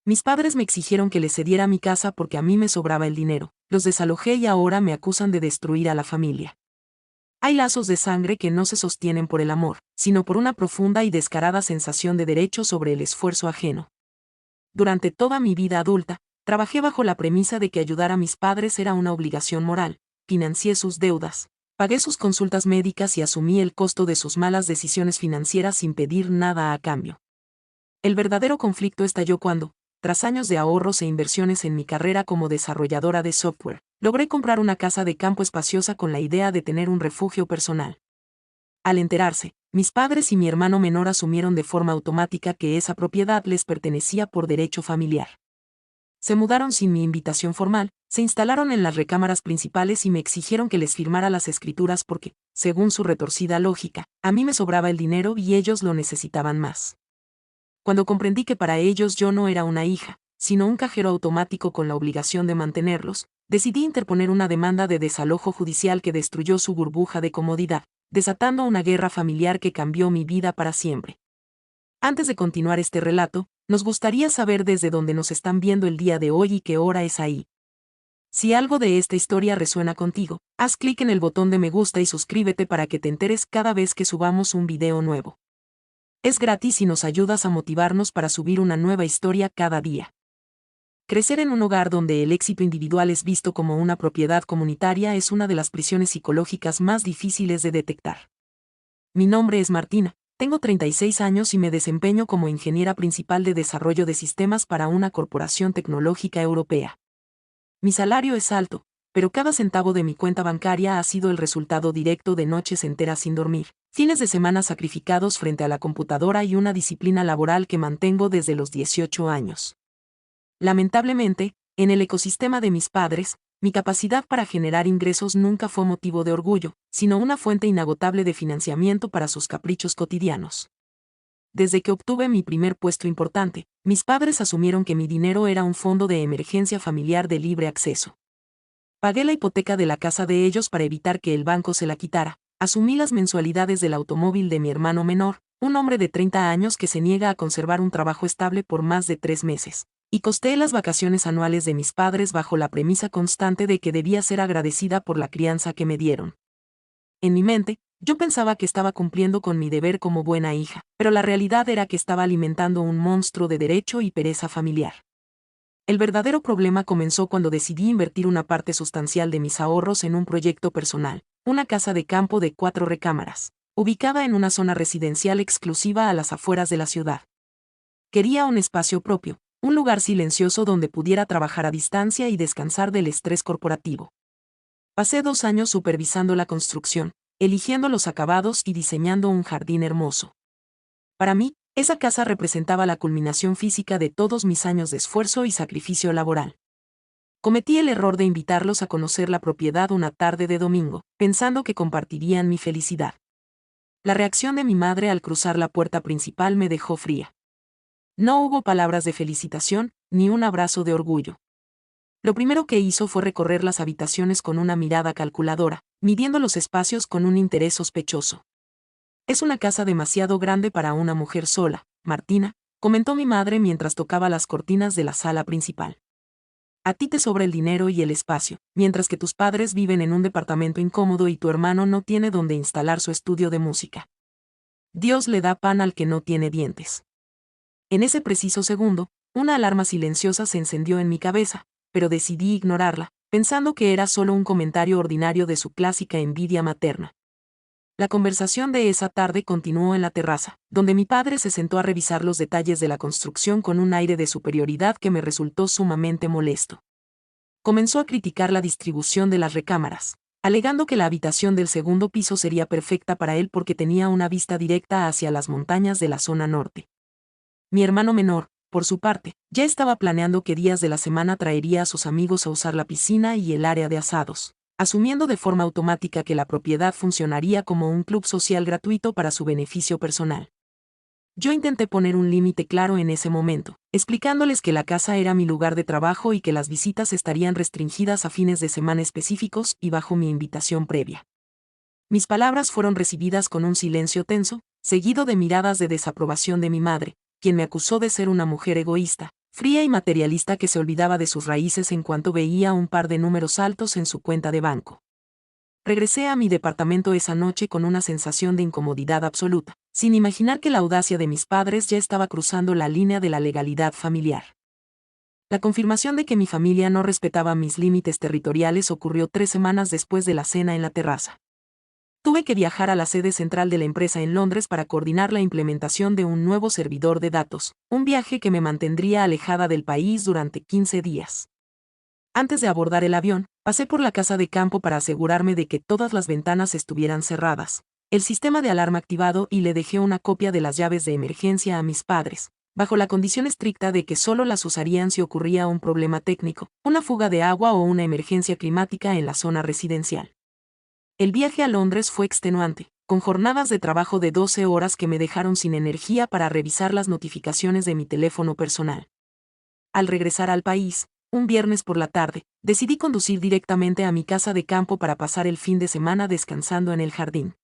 Mis padres me exigieron que les cediera mi casa porque a mí me sobraba el dinero, los desalojé y ahora me acusan de destruir a la familia. Hay lazos de sangre que no se sostienen por el amor, sino por una profunda y descarada sensación de derecho sobre el esfuerzo ajeno. Durante toda mi vida adulta, trabajé bajo la premisa de que ayudar a mis padres era una obligación moral, financié sus deudas, pagué sus consultas médicas y asumí el costo de sus malas decisiones financieras sin pedir nada a cambio. El verdadero conflicto estalló cuando, tras años de ahorros e inversiones en mi carrera como desarrolladora de software, logré comprar una casa de campo espaciosa con la idea de tener un refugio personal. Al enterarse, mis padres y mi hermano menor asumieron de forma automática que esa propiedad les pertenecía por derecho familiar. Se mudaron sin mi invitación formal, se instalaron en las recámaras principales y me exigieron que les firmara las escrituras porque, según su retorcida lógica, a mí me sobraba el dinero y ellos lo necesitaban más. Cuando comprendí que para ellos yo no era una hija, sino un cajero automático con la obligación de mantenerlos, decidí interponer una demanda de desalojo judicial que destruyó su burbuja de comodidad, desatando una guerra familiar que cambió mi vida para siempre. Antes de continuar este relato, nos gustaría saber desde dónde nos están viendo el día de hoy y qué hora es ahí. Si algo de esta historia resuena contigo, haz clic en el botón de me gusta y suscríbete para que te enteres cada vez que subamos un video nuevo. Es gratis y nos ayudas a motivarnos para subir una nueva historia cada día. Crecer en un hogar donde el éxito individual es visto como una propiedad comunitaria es una de las prisiones psicológicas más difíciles de detectar. Mi nombre es Martina, tengo 36 años y me desempeño como ingeniera principal de desarrollo de sistemas para una corporación tecnológica europea. Mi salario es alto, pero cada centavo de mi cuenta bancaria ha sido el resultado directo de noches enteras sin dormir, fines de semana sacrificados frente a la computadora y una disciplina laboral que mantengo desde los 18 años. Lamentablemente, en el ecosistema de mis padres, mi capacidad para generar ingresos nunca fue motivo de orgullo, sino una fuente inagotable de financiamiento para sus caprichos cotidianos. Desde que obtuve mi primer puesto importante, mis padres asumieron que mi dinero era un fondo de emergencia familiar de libre acceso. Pagué la hipoteca de la casa de ellos para evitar que el banco se la quitara, asumí las mensualidades del automóvil de mi hermano menor, un hombre de 30 años que se niega a conservar un trabajo estable por más de 3 meses, y costeé las vacaciones anuales de mis padres bajo la premisa constante de que debía ser agradecida por la crianza que me dieron. En mi mente, yo pensaba que estaba cumpliendo con mi deber como buena hija, pero la realidad era que estaba alimentando un monstruo de derecho y pereza familiar. El verdadero problema comenzó cuando decidí invertir una parte sustancial de mis ahorros en un proyecto personal, una casa de campo de 4 recámaras, ubicada en una zona residencial exclusiva a las afueras de la ciudad. Quería un espacio propio, un lugar silencioso donde pudiera trabajar a distancia y descansar del estrés corporativo. Pasé 2 años supervisando la construcción, eligiendo los acabados y diseñando un jardín hermoso. Para mí, esa casa representaba la culminación física de todos mis años de esfuerzo y sacrificio laboral. Cometí el error de invitarlos a conocer la propiedad una tarde de domingo, pensando que compartirían mi felicidad. La reacción de mi madre al cruzar la puerta principal me dejó fría. No hubo palabras de felicitación, ni un abrazo de orgullo. Lo primero que hizo fue recorrer las habitaciones con una mirada calculadora, midiendo los espacios con un interés sospechoso. Es una casa demasiado grande para una mujer sola, Martina, comentó mi madre mientras tocaba las cortinas de la sala principal. A ti te sobra el dinero y el espacio, mientras que tus padres viven en un departamento incómodo y tu hermano no tiene donde instalar su estudio de música. Dios le da pan al que no tiene dientes. En ese preciso segundo, una alarma silenciosa se encendió en mi cabeza, pero decidí ignorarla, pensando que era solo un comentario ordinario de su clásica envidia materna. La conversación de esa tarde continuó en la terraza, donde mi padre se sentó a revisar los detalles de la construcción con un aire de superioridad que me resultó sumamente molesto. Comenzó a criticar la distribución de las recámaras, alegando que la habitación del segundo piso sería perfecta para él porque tenía una vista directa hacia las montañas de la zona norte. Mi hermano menor, por su parte, ya estaba planeando qué días de la semana traería a sus amigos a usar la piscina y el área de asados, asumiendo de forma automática que la propiedad funcionaría como un club social gratuito para su beneficio personal. Yo intenté poner un límite claro en ese momento, explicándoles que la casa era mi lugar de trabajo y que las visitas estarían restringidas a fines de semana específicos y bajo mi invitación previa. Mis palabras fueron recibidas con un silencio tenso, seguido de miradas de desaprobación de mi madre, quien me acusó de ser una mujer egoísta, fría y materialista que se olvidaba de sus raíces en cuanto veía un par de números altos en su cuenta de banco. Regresé a mi departamento esa noche con una sensación de incomodidad absoluta, sin imaginar que la audacia de mis padres ya estaba cruzando la línea de la legalidad familiar. La confirmación de que mi familia no respetaba mis límites territoriales ocurrió 3 semanas después de la cena en la terraza. Tuve que viajar a la sede central de la empresa en Londres para coordinar la implementación de un nuevo servidor de datos, un viaje que me mantendría alejada del país durante 15 días. Antes de abordar el avión, pasé por la casa de campo para asegurarme de que todas las ventanas estuvieran cerradas, el sistema de alarma activado y le dejé una copia de las llaves de emergencia a mis padres, bajo la condición estricta de que solo las usarían si ocurría un problema técnico, una fuga de agua o una emergencia climática en la zona residencial. El viaje a Londres fue extenuante, con jornadas de trabajo de 12 horas que me dejaron sin energía para revisar las notificaciones de mi teléfono personal. Al regresar al país, un viernes por la tarde, decidí conducir directamente a mi casa de campo para pasar el fin de semana descansando en el jardín.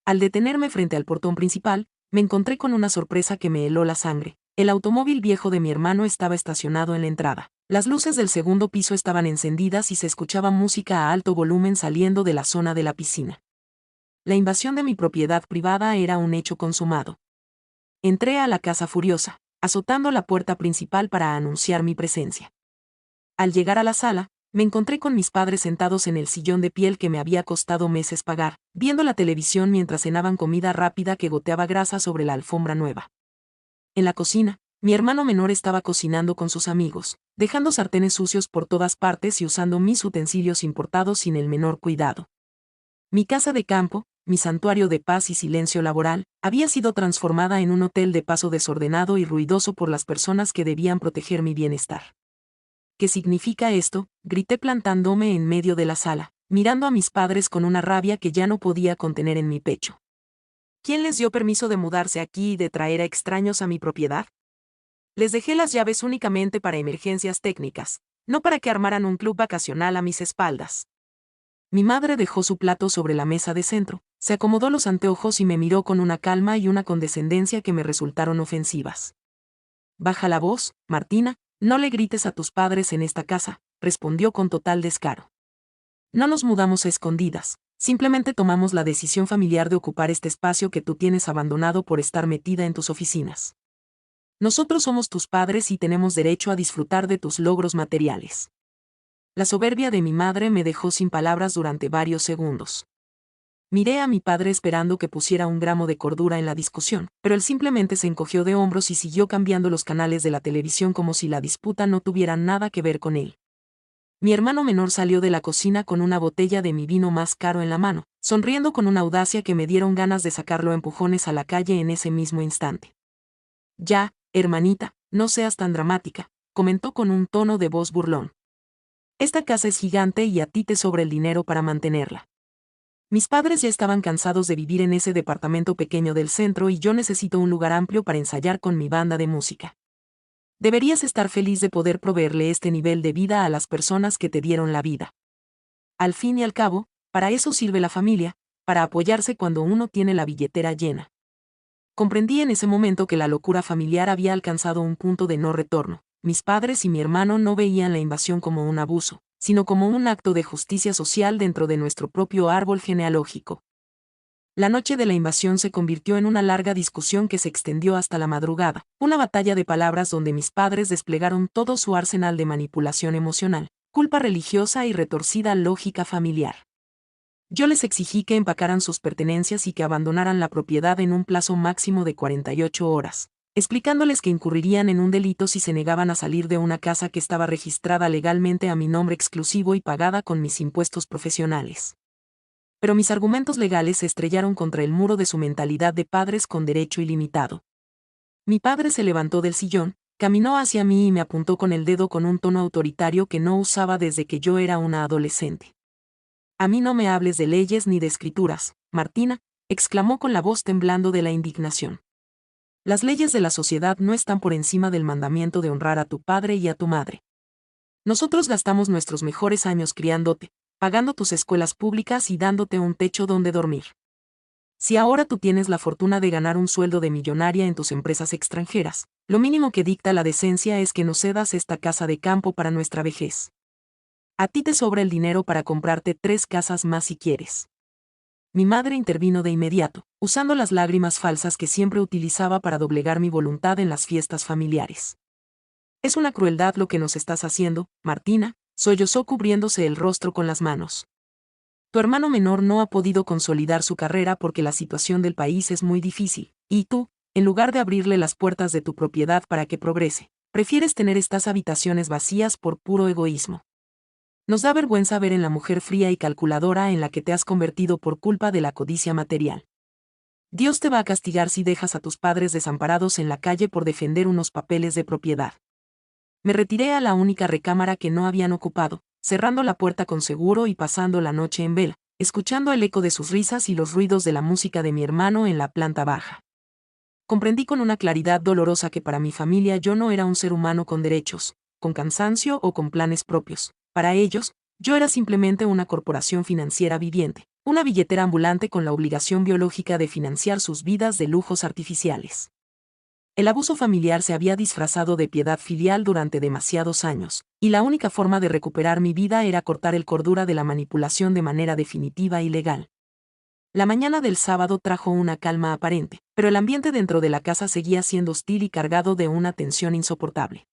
Al detenerme frente al portón principal, me encontré con una sorpresa que me heló la sangre. El automóvil viejo de mi hermano estaba estacionado en la entrada. Las luces del segundo piso estaban encendidas y se escuchaba música a alto volumen saliendo de la zona de la piscina. La invasión de mi propiedad privada era un hecho consumado. Entré a la casa furiosa, azotando la puerta principal para anunciar mi presencia. Al llegar a la sala, me encontré con mis padres sentados en el sillón de piel que me había costado meses pagar, viendo la televisión mientras cenaban comida rápida que goteaba grasa sobre la alfombra nueva. En la cocina, mi hermano menor estaba cocinando con sus amigos, dejando sartenes sucios por todas partes y usando mis utensilios importados sin el menor cuidado. Mi casa de campo, mi santuario de paz y silencio laboral, había sido transformada en un hotel de paso desordenado y ruidoso por las personas que debían proteger mi bienestar. ¿Qué significa esto?, grité plantándome en medio de la sala, mirando a mis padres con una rabia que ya no podía contener en mi pecho. ¿Quién les dio permiso de mudarse aquí y de traer a extraños a mi propiedad? Les dejé las llaves únicamente para emergencias técnicas, no para que armaran un club vacacional a mis espaldas. Mi madre dejó su plato sobre la mesa de centro, se acomodó los anteojos y me miró con una calma y una condescendencia que me resultaron ofensivas. Baja la voz, Martina, no le grites a tus padres en esta casa, respondió con total descaro. No nos mudamos a escondidas, simplemente tomamos la decisión familiar de ocupar este espacio que tú tienes abandonado por estar metida en tus oficinas. Nosotros somos tus padres y tenemos derecho a disfrutar de tus logros materiales. La soberbia de mi madre me dejó sin palabras durante varios segundos. Miré a mi padre esperando que pusiera un gramo de cordura en la discusión, pero él simplemente se encogió de hombros y siguió cambiando los canales de la televisión como si la disputa no tuviera nada que ver con él. Mi hermano menor salió de la cocina con una botella de mi vino más caro en la mano, sonriendo con una audacia que me dieron ganas de sacarlo a empujones a la calle en ese mismo instante. Ya, hermanita, no seas tan dramática, comentó con un tono de voz burlón. Esta casa es gigante y a ti te sobra el dinero para mantenerla. Mis padres ya estaban cansados de vivir en ese departamento pequeño del centro y yo necesito un lugar amplio para ensayar con mi banda de música. Deberías estar feliz de poder proveerle este nivel de vida a las personas que te dieron la vida. Al fin y al cabo, para eso sirve la familia, para apoyarse cuando uno tiene la billetera llena. Comprendí en ese momento que la locura familiar había alcanzado un punto de no retorno. Mis padres y mi hermano no veían la invasión como un abuso, sino como un acto de justicia social dentro de nuestro propio árbol genealógico. La noche de la invasión se convirtió en una larga discusión que se extendió hasta la madrugada, una batalla de palabras donde mis padres desplegaron todo su arsenal de manipulación emocional, culpa religiosa y retorcida lógica familiar. Yo les exigí que empacaran sus pertenencias y que abandonaran la propiedad en un plazo máximo de 48 horas, explicándoles que incurrirían en un delito si se negaban a salir de una casa que estaba registrada legalmente a mi nombre exclusivo y pagada con mis impuestos profesionales. Pero mis argumentos legales se estrellaron contra el muro de su mentalidad de padres con derecho ilimitado. Mi padre se levantó del sillón, caminó hacia mí y me apuntó con el dedo con un tono autoritario que no usaba desde que yo era una adolescente. A mí no me hables de leyes ni de escrituras, Martina, exclamó con la voz temblando de la indignación. Las leyes de la sociedad no están por encima del mandamiento de honrar a tu padre y a tu madre. Nosotros gastamos nuestros mejores años criándote, pagando tus escuelas públicas y dándote un techo donde dormir. Si ahora tú tienes la fortuna de ganar un sueldo de millonaria en tus empresas extranjeras, lo mínimo que dicta la decencia es que nos cedas esta casa de campo para nuestra vejez. A ti te sobra el dinero para comprarte 3 casas más si quieres. Mi madre intervino de inmediato, usando las lágrimas falsas que siempre utilizaba para doblegar mi voluntad en las fiestas familiares. Es una crueldad lo que nos estás haciendo, Martina, sollozó cubriéndose el rostro con las manos. Tu hermano menor no ha podido consolidar su carrera porque la situación del país es muy difícil, y tú, en lugar de abrirle las puertas de tu propiedad para que progrese, prefieres tener estas habitaciones vacías por puro egoísmo. Nos da vergüenza ver en la mujer fría y calculadora en la que te has convertido por culpa de la codicia material. Dios te va a castigar si dejas a tus padres desamparados en la calle por defender unos papeles de propiedad. Me retiré a la única recámara que no habían ocupado, cerrando la puerta con seguro y pasando la noche en vela, escuchando el eco de sus risas y los ruidos de la música de mi hermano en la planta baja. Comprendí con una claridad dolorosa que para mi familia yo no era un ser humano con derechos, con cansancio o con planes propios. Para ellos, yo era simplemente una corporación financiera viviente, una billetera ambulante con la obligación biológica de financiar sus vidas de lujos artificiales. El abuso familiar se había disfrazado de piedad filial durante demasiados años, y la única forma de recuperar mi vida era cortar el cordura de la manipulación de manera definitiva y legal. La mañana del sábado trajo una calma aparente, pero el ambiente dentro de la casa seguía siendo hostil y cargado de una tensión insoportable.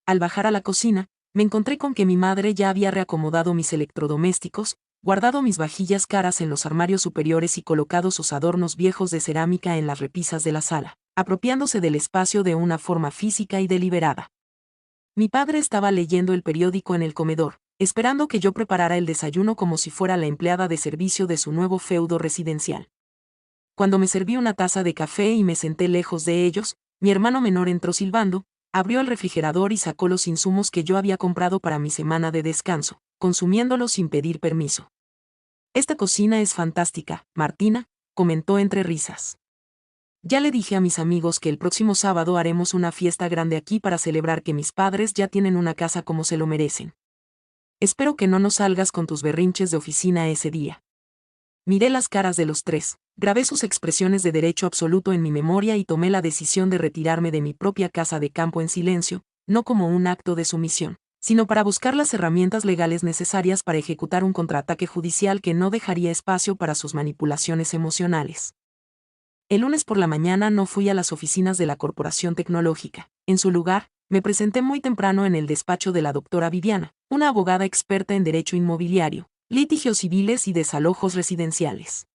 Al bajar a la cocina, me encontré con que mi madre ya había reacomodado mis electrodomésticos, guardado mis vajillas caras en los armarios superiores y colocado sus adornos viejos de cerámica en las repisas de la sala, apropiándose del espacio de una forma física y deliberada. Mi padre estaba leyendo el periódico en el comedor, esperando que yo preparara el desayuno como si fuera la empleada de servicio de su nuevo feudo residencial. Cuando me serví una taza de café y me senté lejos de ellos, mi hermano menor entró silbando, abrió el refrigerador y sacó los insumos que yo había comprado para mi semana de descanso, consumiéndolos sin pedir permiso. Esta cocina es fantástica, Martina, comentó entre risas. Ya le dije a mis amigos que el próximo sábado haremos una fiesta grande aquí para celebrar que mis padres ya tienen una casa como se lo merecen. Espero que no nos salgas con tus berrinches de oficina ese día. Miré las caras de los tres, grabé sus expresiones de derecho absoluto en mi memoria y tomé la decisión de retirarme de mi propia casa de campo en silencio, no como un acto de sumisión, sino para buscar las herramientas legales necesarias para ejecutar un contraataque judicial que no dejaría espacio para sus manipulaciones emocionales. El lunes por la mañana no fui a las oficinas de la Corporación Tecnológica. En su lugar, me presenté muy temprano en el despacho de la doctora Viviana, una abogada experta en derecho inmobiliario, litigios civiles y desalojos residenciales.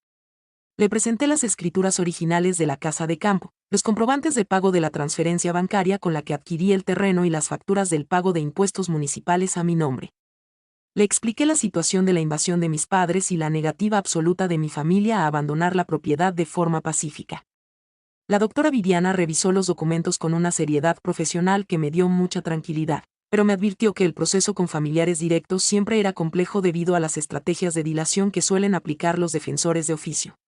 Le presenté las escrituras originales de la casa de campo, los comprobantes de pago de la transferencia bancaria con la que adquirí el terreno y las facturas del pago de impuestos municipales a mi nombre. Le expliqué la situación de la invasión de mis padres y la negativa absoluta de mi familia a abandonar la propiedad de forma pacífica. La doctora Viviana revisó los documentos con una seriedad profesional que me dio mucha tranquilidad, pero me advirtió que el proceso con familiares directos siempre era complejo debido a las estrategias de dilación que suelen aplicar los defensores de oficio.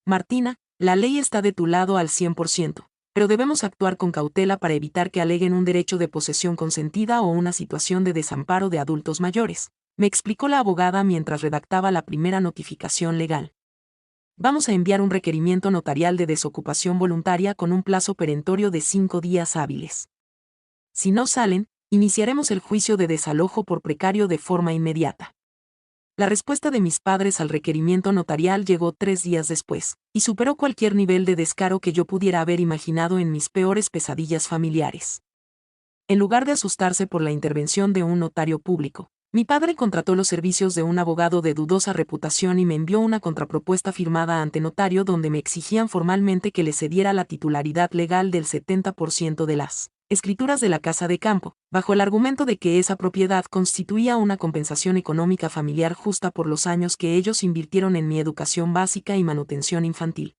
Martina, la ley está de tu lado al 100%, pero debemos actuar con cautela para evitar que aleguen un derecho de posesión consentida o una situación de desamparo de adultos mayores, me explicó la abogada mientras redactaba la primera notificación legal. Vamos a enviar un requerimiento notarial de desocupación voluntaria con un plazo perentorio de 5 días hábiles. Si no salen, iniciaremos el juicio de desalojo por precario de forma inmediata. La respuesta de mis padres al requerimiento notarial llegó 3 días después, y superó cualquier nivel de descaro que yo pudiera haber imaginado en mis peores pesadillas familiares. En lugar de asustarse por la intervención de un notario público, mi padre contrató los servicios de un abogado de dudosa reputación y me envió una contrapropuesta firmada ante notario donde me exigían formalmente que le cediera la titularidad legal del 70% de las escrituras de la casa de campo, bajo el argumento de que esa propiedad constituía una compensación económica familiar justa por los años que ellos invirtieron en mi educación básica y manutención infantil.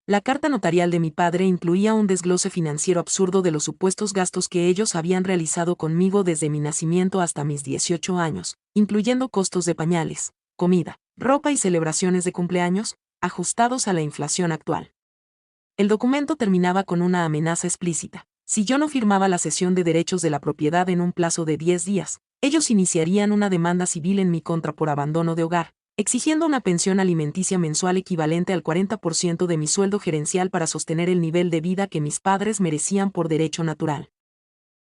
La carta notarial de mi padre incluía un desglose financiero absurdo de los supuestos gastos que ellos habían realizado conmigo desde mi nacimiento hasta mis 18 años, incluyendo costos de pañales, comida, ropa y celebraciones de cumpleaños, ajustados a la inflación actual. El documento terminaba con una amenaza explícita. Si yo no firmaba la cesión de derechos de la propiedad en un plazo de 10 días, ellos iniciarían una demanda civil en mi contra por abandono de hogar, exigiendo una pensión alimenticia mensual equivalente al 40% de mi sueldo gerencial para sostener el nivel de vida que mis padres merecían por derecho natural.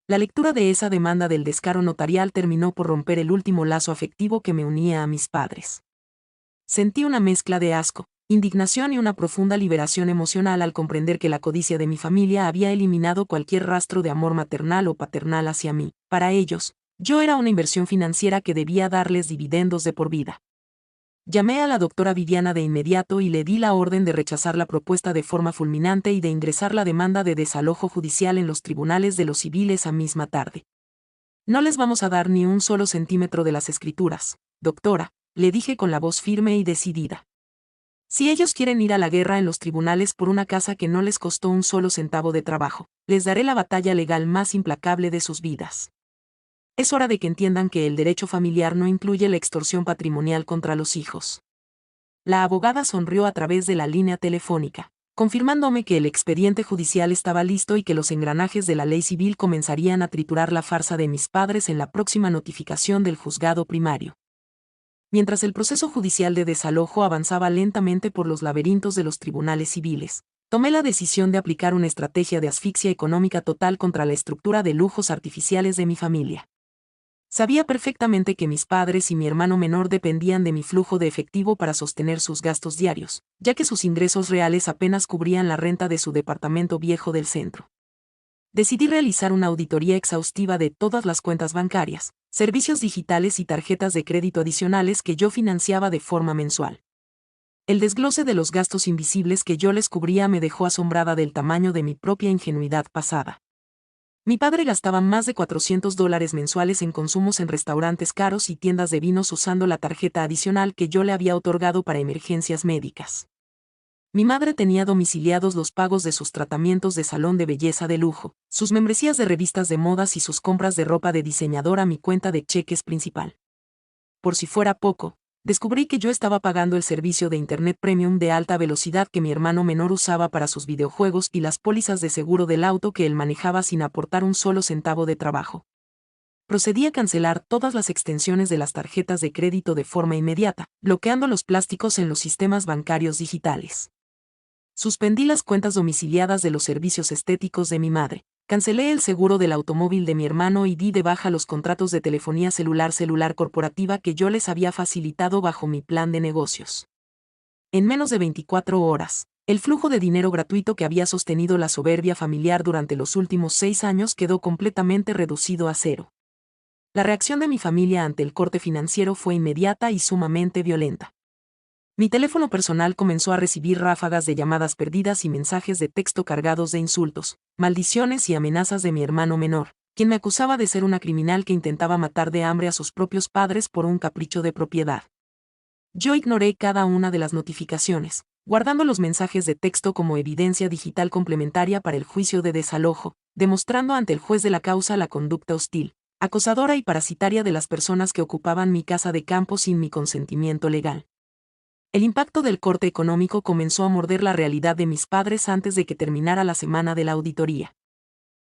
La lectura de esa demanda del descaro notarial terminó por romper el último lazo afectivo que me unía a mis padres. Sentí una mezcla de asco, indignación y una profunda liberación emocional al comprender que la codicia de mi familia había eliminado cualquier rastro de amor maternal o paternal hacia mí. Para ellos, yo era una inversión financiera que debía darles dividendos de por vida. Llamé a la doctora Viviana de inmediato y le di la orden de rechazar la propuesta de forma fulminante y de ingresar la demanda de desalojo judicial en los tribunales de los civiles a misma tarde. No les vamos a dar ni un solo centímetro de las escrituras, doctora, le dije con la voz firme y decidida. Si ellos quieren ir a la guerra en los tribunales por una casa que no les costó un solo centavo de trabajo, les daré la batalla legal más implacable de sus vidas. Es hora de que entiendan que el derecho familiar no incluye la extorsión patrimonial contra los hijos. La abogada sonrió a través de la línea telefónica, confirmándome que el expediente judicial estaba listo y que los engranajes de la ley civil comenzarían a triturar la farsa de mis padres en la próxima notificación del juzgado primario. Mientras el proceso judicial de desalojo avanzaba lentamente por los laberintos de los tribunales civiles, tomé la decisión de aplicar una estrategia de asfixia económica total contra la estructura de lujos artificiales de mi familia. Sabía perfectamente que mis padres y mi hermano menor dependían de mi flujo de efectivo para sostener sus gastos diarios, ya que sus ingresos reales apenas cubrían la renta de su departamento viejo del centro. Decidí realizar una auditoría exhaustiva de todas las cuentas bancarias, servicios digitales y tarjetas de crédito adicionales que yo financiaba de forma mensual. El desglose de los gastos invisibles que yo les cubría me dejó asombrada del tamaño de mi propia ingenuidad pasada. Mi padre gastaba más de $400 mensuales en consumos en restaurantes caros y tiendas de vinos usando la tarjeta adicional que yo le había otorgado para emergencias médicas. Mi madre tenía domiciliados los pagos de sus tratamientos de salón de belleza de lujo, sus membresías de revistas de modas y sus compras de ropa de diseñador a mi cuenta de cheques principal. Por si fuera poco, descubrí que yo estaba pagando el servicio de Internet Premium de alta velocidad que mi hermano menor usaba para sus videojuegos y las pólizas de seguro del auto que él manejaba sin aportar un solo centavo de trabajo. Procedí a cancelar todas las extensiones de las tarjetas de crédito de forma inmediata, bloqueando los plásticos en los sistemas bancarios digitales. Suspendí las cuentas domiciliadas de los servicios estéticos de mi madre. Cancelé el seguro del automóvil de mi hermano y di de baja los contratos de telefonía celular corporativa que yo les había facilitado bajo mi plan de negocios. En menos de 24 horas, el flujo de dinero gratuito que había sostenido la soberbia familiar durante los últimos 6 años quedó completamente reducido a cero. La reacción de mi familia ante el corte financiero fue inmediata y sumamente violenta. Mi teléfono personal comenzó a recibir ráfagas de llamadas perdidas y mensajes de texto cargados de insultos, maldiciones y amenazas de mi hermano menor, quien me acusaba de ser una criminal que intentaba matar de hambre a sus propios padres por un capricho de propiedad. Yo ignoré cada una de las notificaciones, guardando los mensajes de texto como evidencia digital complementaria para el juicio de desalojo, demostrando ante el juez de la causa la conducta hostil, acosadora y parasitaria de las personas que ocupaban mi casa de campo sin mi consentimiento legal. El impacto del corte económico comenzó a morder la realidad de mis padres antes de que terminara la semana de la auditoría.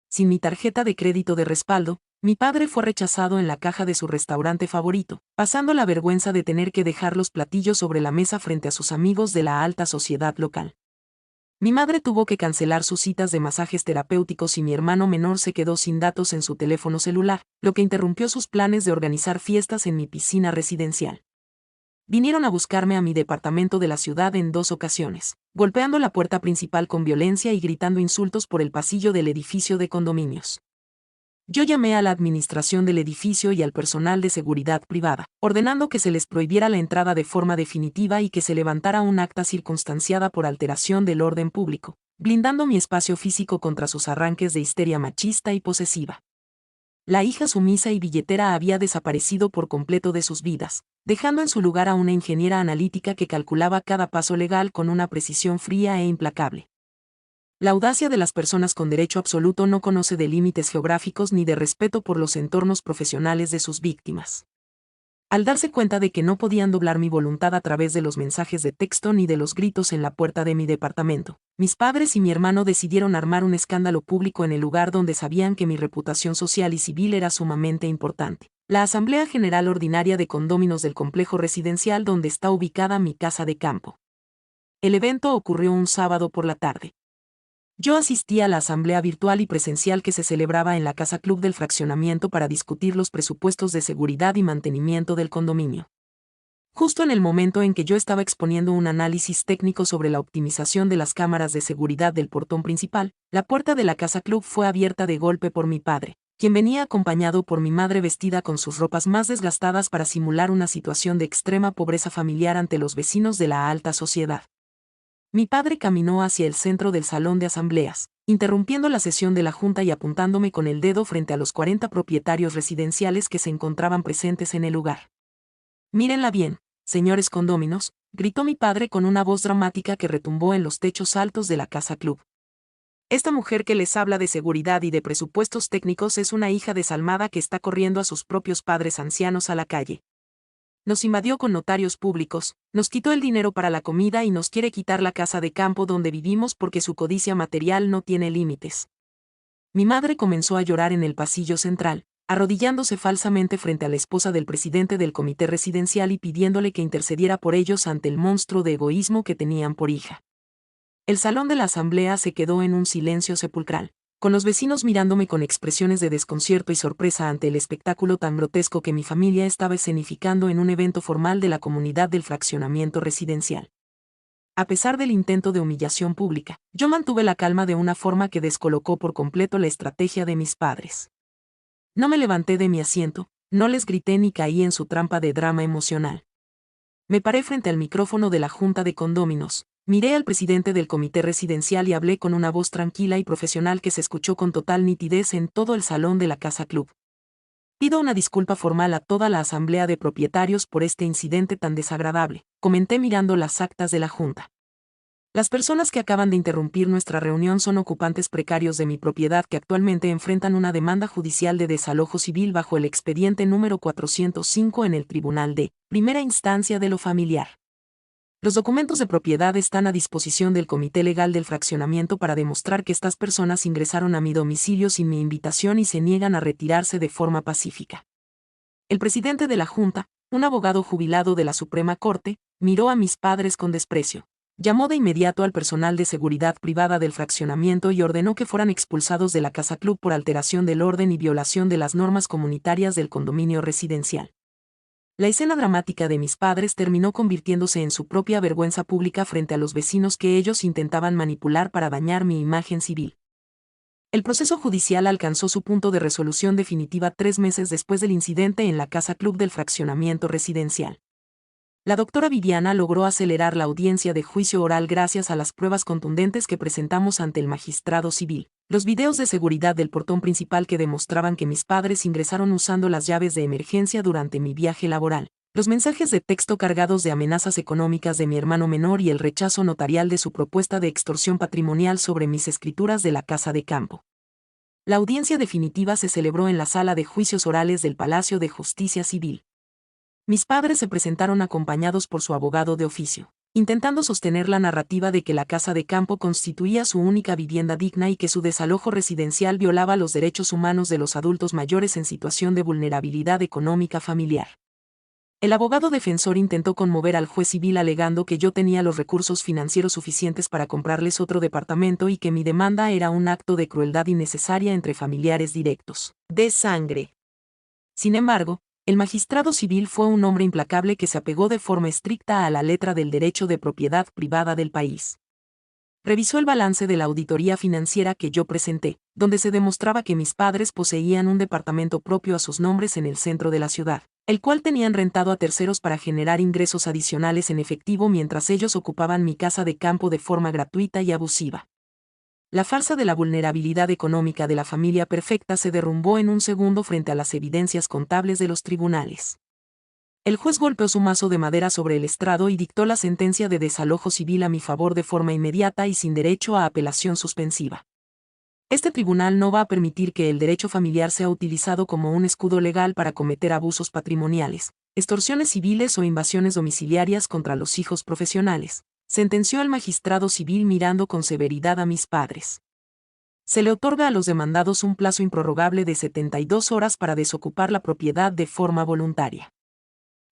Sin mi tarjeta de crédito de respaldo, mi padre fue rechazado en la caja de su restaurante favorito, pasando la vergüenza de tener que dejar los platillos sobre la mesa frente a sus amigos de la alta sociedad local. Mi madre tuvo que cancelar sus citas de masajes terapéuticos y mi hermano menor se quedó sin datos en su teléfono celular, lo que interrumpió sus planes de organizar fiestas en mi piscina residencial. Vinieron a buscarme a mi departamento de la ciudad en 2 ocasiones, golpeando la puerta principal con violencia y gritando insultos por el pasillo del edificio de condominios. Yo llamé a la administración del edificio y al personal de seguridad privada, ordenando que se les prohibiera la entrada de forma definitiva y que se levantara un acta circunstanciada por alteración del orden público, blindando mi espacio físico contra sus arranques de histeria machista y posesiva. La hija sumisa y billetera había desaparecido por completo de sus vidas, dejando en su lugar a una ingeniera analítica que calculaba cada paso legal con una precisión fría e implacable. La audacia de las personas con derecho absoluto no conoce de límites geográficos ni de respeto por los entornos profesionales de sus víctimas. Al darse cuenta de que no podían doblar mi voluntad a través de los mensajes de texto ni de los gritos en la puerta de mi departamento, mis padres y mi hermano decidieron armar un escándalo público en el lugar donde sabían que mi reputación social y civil era sumamente importante. La Asamblea General Ordinaria de Condóminos del complejo residencial donde está ubicada mi casa de campo. El evento ocurrió un sábado por la tarde. Yo asistí a la asamblea virtual y presencial que se celebraba en la Casa Club del fraccionamiento para discutir los presupuestos de seguridad y mantenimiento del condominio. Justo en el momento en que yo estaba exponiendo un análisis técnico sobre la optimización de las cámaras de seguridad del portón principal, la puerta de la Casa Club fue abierta de golpe por mi padre, quien venía acompañado por mi madre vestida con sus ropas más desgastadas para simular una situación de extrema pobreza familiar ante los vecinos de la alta sociedad. Mi padre caminó hacia el centro del salón de asambleas, interrumpiendo la sesión de la junta y apuntándome con el dedo frente a los 40 propietarios residenciales que se encontraban presentes en el lugar. Mírenla bien, señores condóminos, gritó mi padre con una voz dramática que retumbó en los techos altos de la Casa Club. Esta mujer que les habla de seguridad y de presupuestos técnicos es una hija desalmada que está corriendo a sus propios padres ancianos a la calle. Nos invadió con notarios públicos, nos quitó el dinero para la comida y nos quiere quitar la casa de campo donde vivimos porque su codicia material no tiene límites. Mi madre comenzó a llorar en el pasillo central, arrodillándose falsamente frente a la esposa del presidente del comité residencial y pidiéndole que intercediera por ellos ante el monstruo de egoísmo que tenían por hija. El salón de la asamblea se quedó en un silencio sepulcral, con los vecinos mirándome con expresiones de desconcierto y sorpresa ante el espectáculo tan grotesco que mi familia estaba escenificando en un evento formal de la comunidad del fraccionamiento residencial. A pesar del intento de humillación pública, yo mantuve la calma de una forma que descolocó por completo la estrategia de mis padres. No me levanté de mi asiento, no les grité ni caí en su trampa de drama emocional. Me paré frente al micrófono de la Junta de Condóminos, miré al presidente del comité residencial y hablé con una voz tranquila y profesional que se escuchó con total nitidez en todo el salón de la Casa Club. Pido una disculpa formal a toda la asamblea de propietarios por este incidente tan desagradable, comenté mirando las actas de la Junta. Las personas que acaban de interrumpir nuestra reunión son ocupantes precarios de mi propiedad que actualmente enfrentan una demanda judicial de desalojo civil bajo el expediente número 405 en el Tribunal de Primera Instancia de lo Familiar. Los documentos de propiedad están a disposición del Comité Legal del Fraccionamiento para demostrar que estas personas ingresaron a mi domicilio sin mi invitación y se niegan a retirarse de forma pacífica. El presidente de la Junta, un abogado jubilado de la Suprema Corte, miró a mis padres con desprecio. Llamó de inmediato al personal de seguridad privada del fraccionamiento y ordenó que fueran expulsados de la Casa Club por alteración del orden y violación de las normas comunitarias del condominio residencial. La escena dramática de mis padres terminó convirtiéndose en su propia vergüenza pública frente a los vecinos que ellos intentaban manipular para dañar mi imagen civil. El proceso judicial alcanzó su punto de resolución definitiva 3 meses después del incidente en la Casa Club del fraccionamiento residencial. La doctora Viviana logró acelerar la audiencia de juicio oral gracias a las pruebas contundentes que presentamos ante el magistrado civil, los videos de seguridad del portón principal que demostraban que mis padres ingresaron usando las llaves de emergencia durante mi viaje laboral, los mensajes de texto cargados de amenazas económicas de mi hermano menor y el rechazo notarial de su propuesta de extorsión patrimonial sobre mis escrituras de la casa de campo. La audiencia definitiva se celebró en la sala de juicios orales del Palacio de Justicia Civil. Mis padres se presentaron acompañados por su abogado de oficio, intentando sostener la narrativa de que la casa de campo constituía su única vivienda digna y que su desalojo residencial violaba los derechos humanos de los adultos mayores en situación de vulnerabilidad económica familiar. El abogado defensor intentó conmover al juez civil alegando que yo tenía los recursos financieros suficientes para comprarles otro departamento y que mi demanda era un acto de crueldad innecesaria entre familiares directos, de sangre. Sin embargo, el magistrado civil fue un hombre implacable que se apegó de forma estricta a la letra del derecho de propiedad privada del país. Revisó el balance de la auditoría financiera que yo presenté, donde se demostraba que mis padres poseían un departamento propio a sus nombres en el centro de la ciudad, el cual tenían rentado a terceros para generar ingresos adicionales en efectivo mientras ellos ocupaban mi casa de campo de forma gratuita y abusiva. La farsa de la vulnerabilidad económica de la familia perfecta se derrumbó en un segundo frente a las evidencias contables de los tribunales. El juez golpeó su mazo de madera sobre el estrado y dictó la sentencia de desalojo civil a mi favor de forma inmediata y sin derecho a apelación suspensiva. Este tribunal no va a permitir que el derecho familiar sea utilizado como un escudo legal para cometer abusos patrimoniales, extorsiones civiles o invasiones domiciliarias contra los hijos profesionales, sentenció el magistrado civil mirando con severidad a mis padres. Se le otorga a los demandados un plazo improrrogable de 72 horas para desocupar la propiedad de forma voluntaria.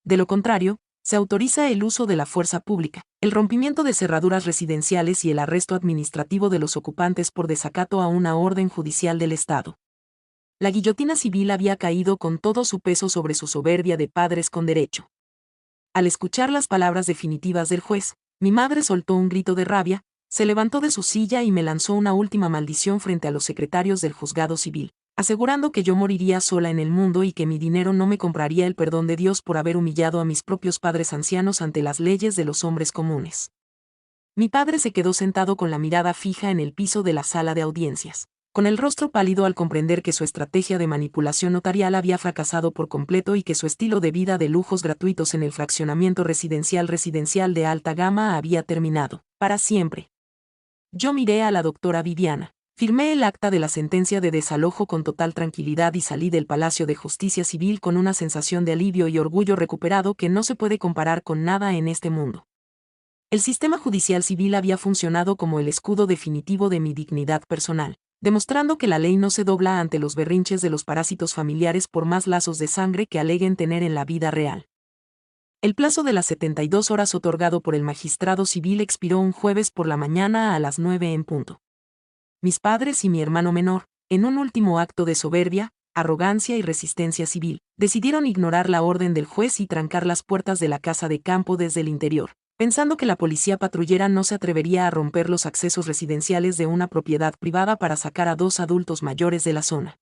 De lo contrario, se autoriza el uso de la fuerza pública, el rompimiento de cerraduras residenciales y el arresto administrativo de los ocupantes por desacato a una orden judicial del Estado. La guillotina civil había caído con todo su peso sobre su soberbia de padres con derecho. Al escuchar las palabras definitivas del juez, mi madre soltó un grito de rabia, se levantó de su silla y me lanzó una última maldición frente a los secretarios del juzgado civil, asegurando que yo moriría sola en el mundo y que mi dinero no me compraría el perdón de Dios por haber humillado a mis propios padres ancianos ante las leyes de los hombres comunes. Mi padre se quedó sentado con la mirada fija en el piso de la sala de audiencias, con el rostro pálido al comprender que su estrategia de manipulación notarial había fracasado por completo y que su estilo de vida de lujos gratuitos en el fraccionamiento residencial de alta gama había terminado, para siempre. Yo miré a la doctora Viviana, firmé el acta de la sentencia de desalojo con total tranquilidad y salí del Palacio de Justicia Civil con una sensación de alivio y orgullo recuperado que no se puede comparar con nada en este mundo. El sistema judicial civil había funcionado como el escudo definitivo de mi dignidad personal, demostrando que la ley no se dobla ante los berrinches de los parásitos familiares por más lazos de sangre que aleguen tener en la vida real. El plazo de las 72 horas otorgado por el magistrado civil expiró un jueves por la mañana a las 9 en punto. Mis padres y mi hermano menor, en un último acto de soberbia, arrogancia y resistencia civil, decidieron ignorar la orden del juez y trancar las puertas de la casa de campo desde el interior, pensando que la policía patrullera no se atrevería a romper los accesos residenciales de una propiedad privada para sacar a 2 adultos mayores de la zona.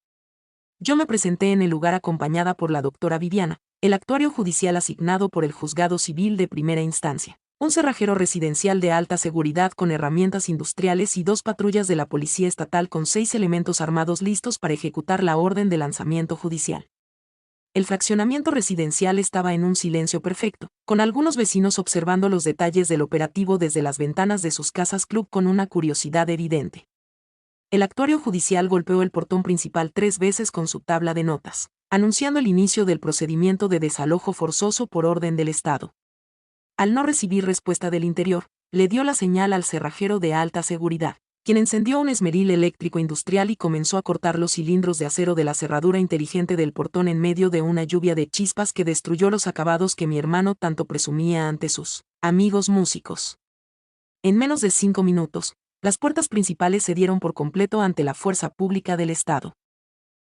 Yo me presenté en el lugar acompañada por la doctora Viviana, el actuario judicial asignado por el juzgado civil de primera instancia, un cerrajero residencial de alta seguridad con herramientas industriales y 2 patrullas de la policía estatal con 6 elementos armados listos para ejecutar la orden de lanzamiento judicial. El fraccionamiento residencial estaba en un silencio perfecto, con algunos vecinos observando los detalles del operativo desde las ventanas de sus casas club con una curiosidad evidente. El actuario judicial golpeó el portón principal 3 veces con su tabla de notas, anunciando el inicio del procedimiento de desalojo forzoso por orden del Estado. Al no recibir respuesta del interior, le dio la señal al cerrajero de alta seguridad, quien encendió un esmeril eléctrico industrial y comenzó a cortar los cilindros de acero de la cerradura inteligente del portón en medio de una lluvia de chispas que destruyó los acabados que mi hermano tanto presumía ante sus amigos músicos. En menos de 5 minutos, las puertas principales cedieron por completo ante la fuerza pública del Estado.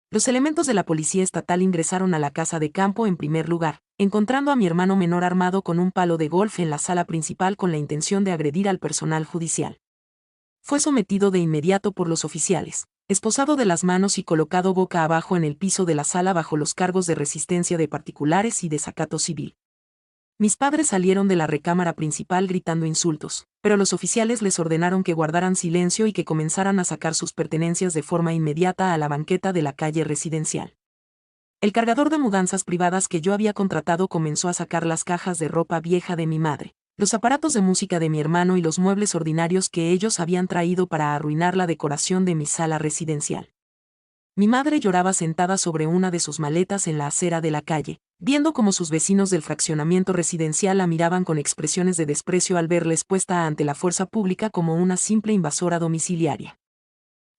Los elementos de la policía estatal ingresaron a la casa de campo en primer lugar, encontrando a mi hermano menor armado con un palo de golf en la sala principal con la intención de agredir al personal judicial. Fue sometido de inmediato por los oficiales, esposado de las manos y colocado boca abajo en el piso de la sala bajo los cargos de resistencia de particulares y desacato civil. Mis padres salieron de la recámara principal gritando insultos, pero los oficiales les ordenaron que guardaran silencio y que comenzaran a sacar sus pertenencias de forma inmediata a la banqueta de la calle residencial. El cargador de mudanzas privadas que yo había contratado comenzó a sacar las cajas de ropa vieja de mi madre, los aparatos de música de mi hermano y los muebles ordinarios que ellos habían traído para arruinar la decoración de mi sala residencial. Mi madre lloraba sentada sobre una de sus maletas en la acera de la calle, viendo cómo sus vecinos del fraccionamiento residencial la miraban con expresiones de desprecio al verla expuesta ante la fuerza pública como una simple invasora domiciliaria.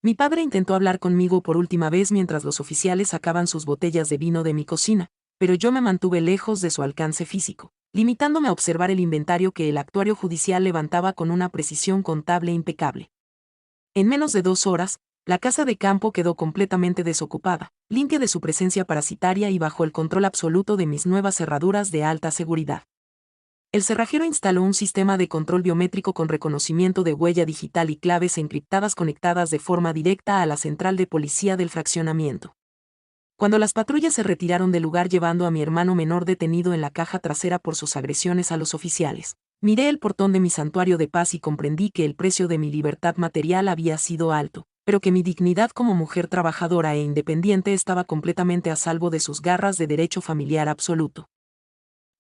Mi padre intentó hablar conmigo por última vez mientras los oficiales sacaban sus botellas de vino de mi cocina, pero yo me mantuve lejos de su alcance físico, limitándome a observar el inventario que el actuario judicial levantaba con una precisión contable impecable. En menos de 2 horas, la casa de campo quedó completamente desocupada, limpia de su presencia parasitaria y bajo el control absoluto de mis nuevas cerraduras de alta seguridad. El cerrajero instaló un sistema de control biométrico con reconocimiento de huella digital y claves encriptadas conectadas de forma directa a la central de policía del fraccionamiento. Cuando las patrullas se retiraron del lugar llevando a mi hermano menor detenido en la caja trasera por sus agresiones a los oficiales, miré el portón de mi santuario de paz y comprendí que el precio de mi libertad material había sido alto, pero que mi dignidad como mujer trabajadora e independiente estaba completamente a salvo de sus garras de derecho familiar absoluto.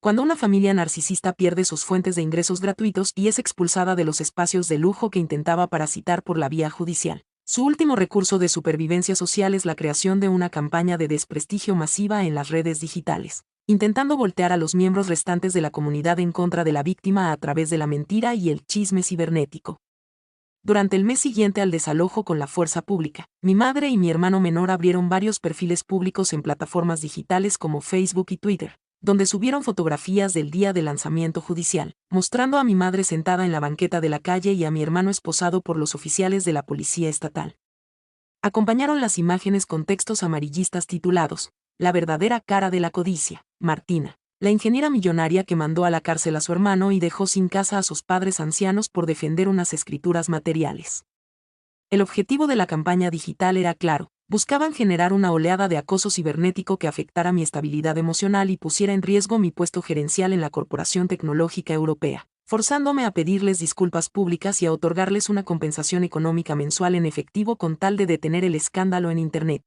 Cuando una familia narcisista pierde sus fuentes de ingresos gratuitos y es expulsada de los espacios de lujo que intentaba parasitar por la vía judicial, su último recurso de supervivencia social es la creación de una campaña de desprestigio masiva en las redes digitales, intentando voltear a los miembros restantes de la comunidad en contra de la víctima a través de la mentira y el chisme cibernético. Durante el mes siguiente al desalojo con la fuerza pública, mi madre y mi hermano menor abrieron varios perfiles públicos en plataformas digitales como Facebook y Twitter, donde subieron fotografías del día del lanzamiento judicial, mostrando a mi madre sentada en la banqueta de la calle y a mi hermano esposado por los oficiales de la policía estatal. Acompañaron las imágenes con textos amarillistas titulados: "La verdadera cara de la codicia, Martina, la ingeniera millonaria que mandó a la cárcel a su hermano y dejó sin casa a sus padres ancianos por defender unas escrituras materiales". El objetivo de la campaña digital era claro: buscaban generar una oleada de acoso cibernético que afectara mi estabilidad emocional y pusiera en riesgo mi puesto gerencial en la Corporación Tecnológica Europea, forzándome a pedirles disculpas públicas y a otorgarles una compensación económica mensual en efectivo con tal de detener el escándalo en Internet.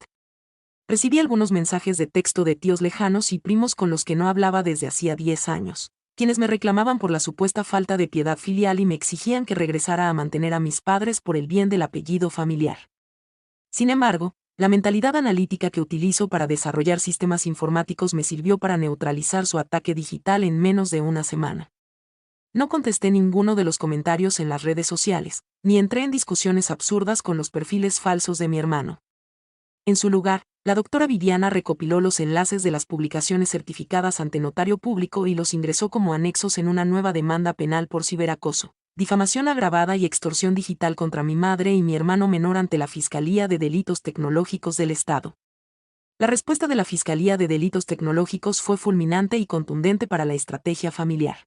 Recibí algunos mensajes de texto de tíos lejanos y primos con los que no hablaba desde hacía 10 años, quienes me reclamaban por la supuesta falta de piedad filial y me exigían que regresara a mantener a mis padres por el bien del apellido familiar. Sin embargo, la mentalidad analítica que utilizo para desarrollar sistemas informáticos me sirvió para neutralizar su ataque digital en menos de una semana. No contesté ninguno de los comentarios en las redes sociales, ni entré en discusiones absurdas con los perfiles falsos de mi hermano. En su lugar, la doctora Viviana recopiló los enlaces de las publicaciones certificadas ante notario público y los ingresó como anexos en una nueva demanda penal por ciberacoso, difamación agravada y extorsión digital contra mi madre y mi hermano menor ante la Fiscalía de Delitos Tecnológicos del Estado. La respuesta de la Fiscalía de Delitos Tecnológicos fue fulminante y contundente para la estrategia familiar.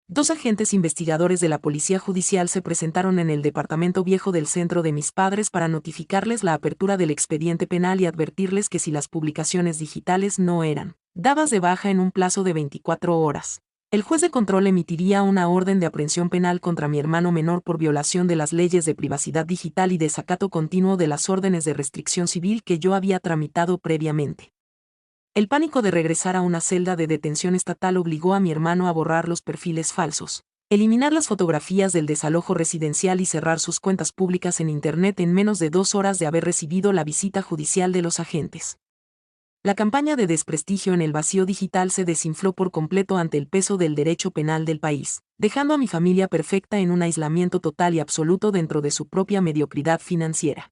2 agentes investigadores de la Policía Judicial se presentaron en el departamento viejo del centro de mis padres para notificarles la apertura del expediente penal y advertirles que si las publicaciones digitales no eran dadas de baja en un plazo de 24 horas, el juez de control emitiría una orden de aprehensión penal contra mi hermano menor por violación de las leyes de privacidad digital y desacato continuo de las órdenes de restricción civil que yo había tramitado previamente. El pánico de regresar a una celda de detención estatal obligó a mi hermano a borrar los perfiles falsos, eliminar las fotografías del desalojo residencial y cerrar sus cuentas públicas en Internet en menos de 2 horas de haber recibido la visita judicial de los agentes. La campaña de desprestigio en el vacío digital se desinfló por completo ante el peso del derecho penal del país, dejando a mi familia perfecta en un aislamiento total y absoluto dentro de su propia mediocridad financiera.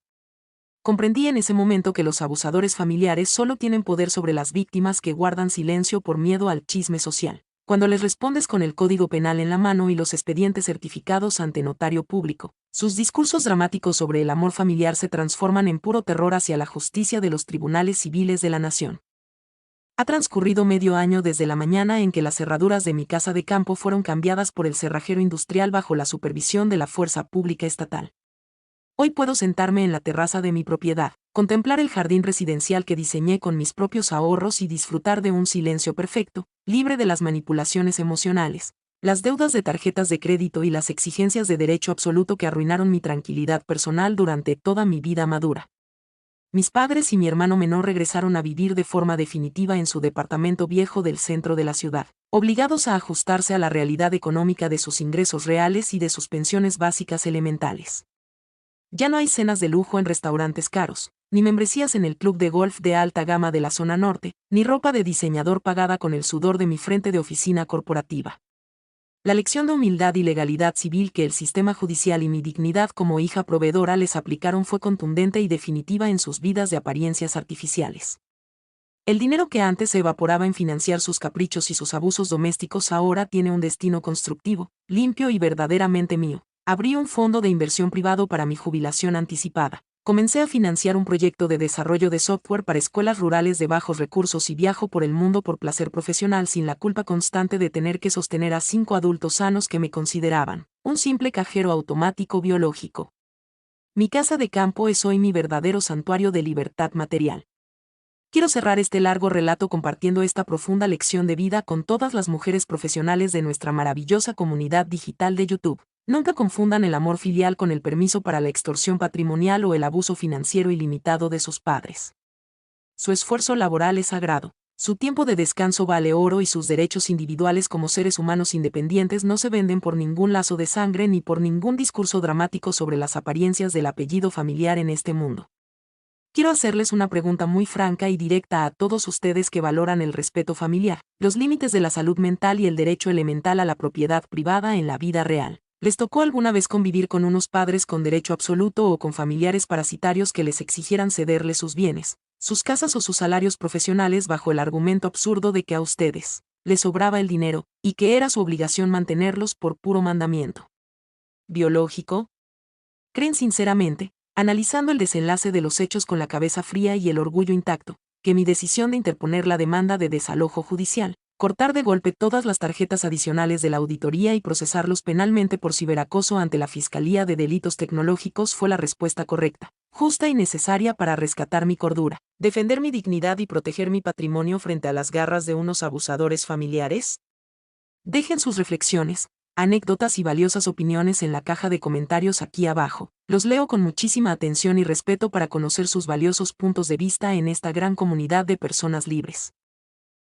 Comprendí en ese momento que los abusadores familiares solo tienen poder sobre las víctimas que guardan silencio por miedo al chisme social. Cuando les respondes con el Código Penal en la mano y los expedientes certificados ante notario público, sus discursos dramáticos sobre el amor familiar se transforman en puro terror hacia la justicia de los tribunales civiles de la nación. Ha transcurrido medio año desde la mañana en que las cerraduras de mi casa de campo fueron cambiadas por el cerrajero industrial bajo la supervisión de la Fuerza Pública Estatal. Hoy puedo sentarme en la terraza de mi propiedad, contemplar el jardín residencial que diseñé con mis propios ahorros y disfrutar de un silencio perfecto, libre de las manipulaciones emocionales, las deudas de tarjetas de crédito y las exigencias de derecho absoluto que arruinaron mi tranquilidad personal durante toda mi vida madura. Mis padres y mi hermano menor regresaron a vivir de forma definitiva en su departamento viejo del centro de la ciudad, obligados a ajustarse a la realidad económica de sus ingresos reales y de sus pensiones básicas elementales. Ya no hay cenas de lujo en restaurantes caros, ni membresías en el club de golf de alta gama de la zona norte, ni ropa de diseñador pagada con el sudor de mi frente de oficina corporativa. La lección de humildad y legalidad civil que el sistema judicial y mi dignidad como hija proveedora les aplicaron fue contundente y definitiva en sus vidas de apariencias artificiales. El dinero que antes se evaporaba en financiar sus caprichos y sus abusos domésticos ahora tiene un destino constructivo, limpio y verdaderamente mío. Abrí un fondo de inversión privado para mi jubilación anticipada. Comencé a financiar un proyecto de desarrollo de software para escuelas rurales de bajos recursos y viajo por el mundo por placer profesional sin la culpa constante de tener que sostener a 5 adultos sanos que me consideraban un simple cajero automático biológico. Mi casa de campo es hoy mi verdadero santuario de libertad material. Quiero cerrar este largo relato compartiendo esta profunda lección de vida con todas las mujeres profesionales de nuestra maravillosa comunidad digital de YouTube. Nunca confundan el amor filial con el permiso para la extorsión patrimonial o el abuso financiero ilimitado de sus padres. Su esfuerzo laboral es sagrado, su tiempo de descanso vale oro y sus derechos individuales como seres humanos independientes no se venden por ningún lazo de sangre ni por ningún discurso dramático sobre las apariencias del apellido familiar en este mundo. Quiero hacerles una pregunta muy franca y directa a todos ustedes que valoran el respeto familiar, los límites de la salud mental y el derecho elemental a la propiedad privada en la vida real. ¿Les tocó alguna vez convivir con unos padres con derecho absoluto o con familiares parasitarios que les exigieran cederles sus bienes, sus casas o sus salarios profesionales bajo el argumento absurdo de que a ustedes les sobraba el dinero, y que era su obligación mantenerlos por puro mandamiento biológico? ¿Creen sinceramente, analizando el desenlace de los hechos con la cabeza fría y el orgullo intacto, que mi decisión de interponer la demanda de desalojo judicial, cortar de golpe todas las tarjetas adicionales de la auditoría y procesarlos penalmente por ciberacoso ante la Fiscalía de Delitos Tecnológicos fue la respuesta correcta, justa y necesaria para rescatar mi cordura, defender mi dignidad y proteger mi patrimonio frente a las garras de unos abusadores familiares? Dejen sus reflexiones, anécdotas y valiosas opiniones en la caja de comentarios aquí abajo. Los leo con muchísima atención y respeto para conocer sus valiosos puntos de vista en esta gran comunidad de personas libres.